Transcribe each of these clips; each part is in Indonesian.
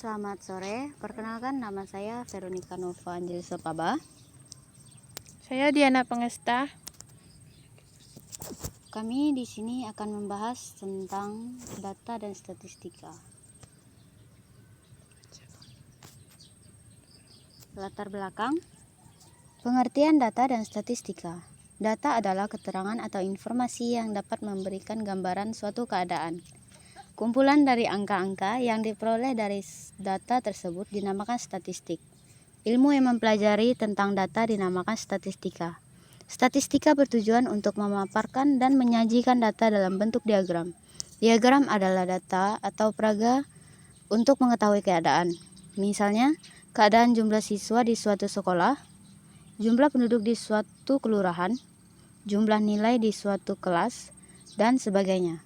Selamat sore, perkenalkan nama saya Veronica Nova Angelisa Paba. Saya Diana Pengesta. Kami di sini akan membahas tentang data dan statistika. Latar belakang, pengertian data dan statistika. Data adalah keterangan atau informasi yang dapat memberikan gambaran suatu keadaan. Kumpulan dari angka-angka yang diperoleh dari data tersebut dinamakan statistik. Ilmu yang mempelajari tentang data dinamakan statistika. Statistika bertujuan untuk memaparkan dan menyajikan data dalam bentuk diagram. Diagram adalah data atau peraga untuk mengetahui keadaan. Misalnya, keadaan jumlah siswa di suatu sekolah, jumlah penduduk di suatu kelurahan, jumlah nilai di suatu kelas, dan sebagainya.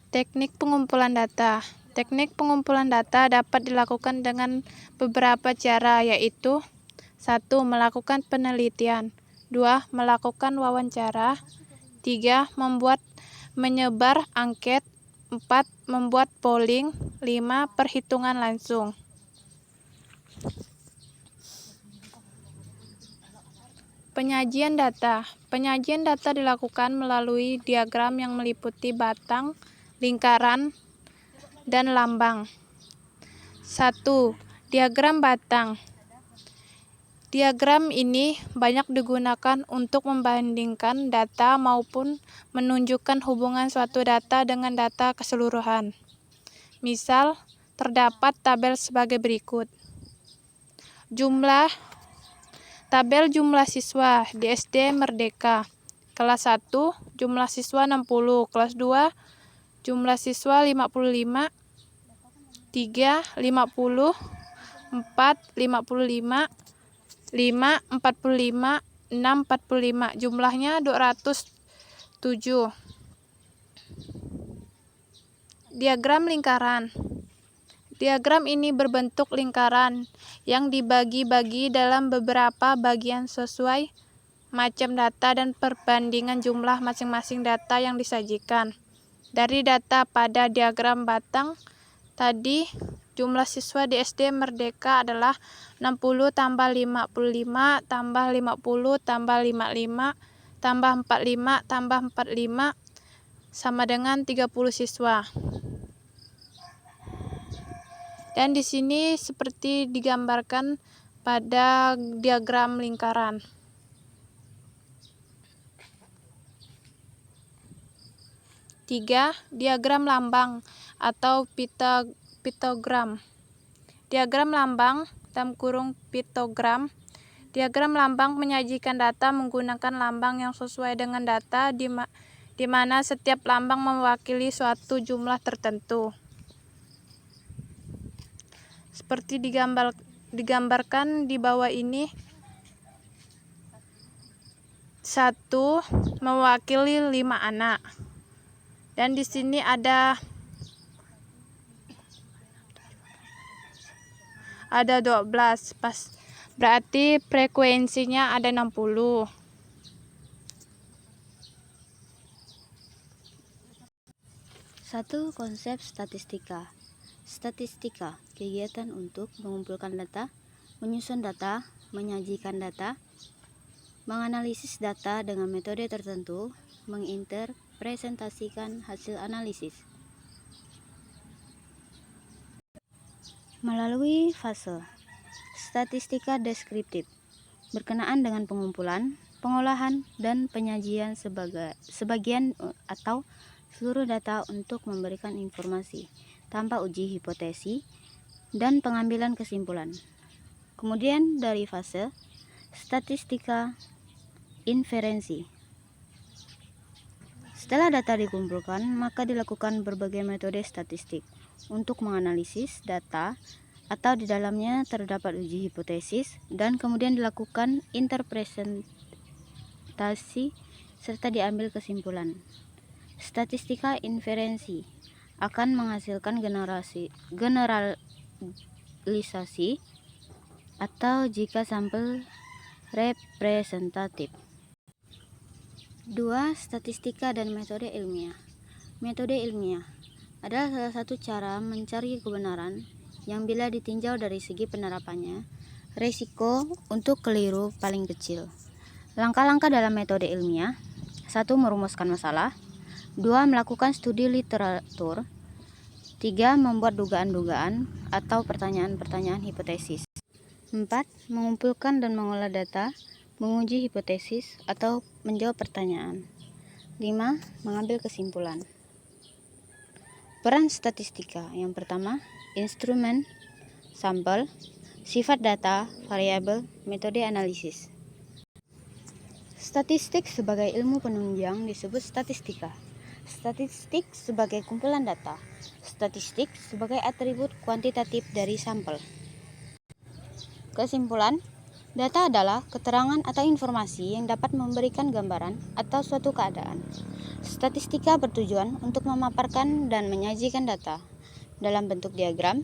Teknik pengumpulan data. Teknik pengumpulan data dapat dilakukan dengan beberapa cara, yaitu 1. Melakukan penelitian, 2. Melakukan wawancara, 3. Menyebar angket, 4. Membuat polling, 5. Perhitungan langsung. Penyajian data. Penyajian data dilakukan melalui diagram yang meliputi batang, lingkaran, dan lambang. 1. Diagram batang. Diagram ini banyak digunakan untuk membandingkan data maupun menunjukkan hubungan suatu data dengan data keseluruhan. Misal, terdapat tabel sebagai berikut. Tabel jumlah siswa di SD Merdeka. Kelas 1, jumlah siswa 60. Kelas 2, jumlah siswa 55. 3, 50. 4, 55. 5, 45. 6, 45. Jumlahnya 207. Diagram lingkaran. Diagram ini berbentuk lingkaran yang dibagi-bagi dalam beberapa bagian sesuai macam data dan perbandingan jumlah masing-masing data yang disajikan. Dari data pada diagram batang tadi, jumlah siswa di SD Merdeka adalah 60 tambah 55 tambah 50 tambah 55 tambah 45 tambah 45 sama dengan 30 siswa. Dan di sini seperti digambarkan pada diagram lingkaran. Tiga, diagram lambang atau piktogram. Diagram lambang piktogram. Diagram lambang menyajikan data menggunakan lambang yang sesuai dengan data di mana setiap lambang mewakili suatu jumlah tertentu. Seperti digambarkan di bawah ini. 1 mewakili 5 anak. Dan di sini ada 12. Berarti frekuensinya ada 60. Satu, konsep statistika. Statistika, kegiatan untuk mengumpulkan data, menyusun data, menyajikan data, menganalisis data dengan metode tertentu, menginterpresentasikan hasil analisis. Melalui fase statistika deskriptif, berkenaan dengan pengumpulan, pengolahan, dan penyajian sebagian atau seluruh data untuk memberikan informasi tanpa uji hipotesi dan pengambilan kesimpulan. Kemudian dari fase statistika inferensi. Setelah data dikumpulkan, maka dilakukan berbagai metode statistik untuk menganalisis data atau di dalamnya terdapat uji hipotesis dan kemudian dilakukan interpretasi serta diambil kesimpulan. Statistika inferensi akan menghasilkan generalisasi atau jika sampel representatif. 2. Statistika dan metode ilmiah. Metode ilmiah adalah salah satu cara mencari kebenaran yang bila ditinjau dari segi penerapannya, risiko untuk keliru paling kecil. Langkah-langkah dalam metode ilmiah: 1. Merumuskan masalah. 2. Melakukan studi literatur. 3. Membuat dugaan-dugaan atau pertanyaan-pertanyaan hipotesis. 4. Mengumpulkan dan mengolah data, menguji hipotesis atau menjawab pertanyaan. 5. Mengambil kesimpulan. Peran statistika. Yang pertama, instrumen, sampel, sifat data, variabel, metode analisis. Statistik sebagai ilmu penunjang disebut statistika. Statistik sebagai kumpulan data. Statistik sebagai atribut kuantitatif dari sampel. Kesimpulan, data adalah keterangan atau informasi yang dapat memberikan gambaran atau suatu keadaan. Statistika bertujuan untuk memaparkan dan menyajikan data dalam bentuk diagram.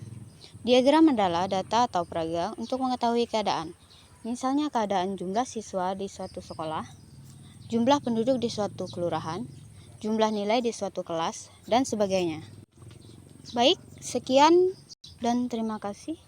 Diagram adalah data atau peraga untuk mengetahui keadaan. Misalnya keadaan jumlah siswa di suatu sekolah, jumlah penduduk di suatu kelurahan, jumlah nilai di suatu kelas, dan sebagainya. Baik, sekian dan terima kasih.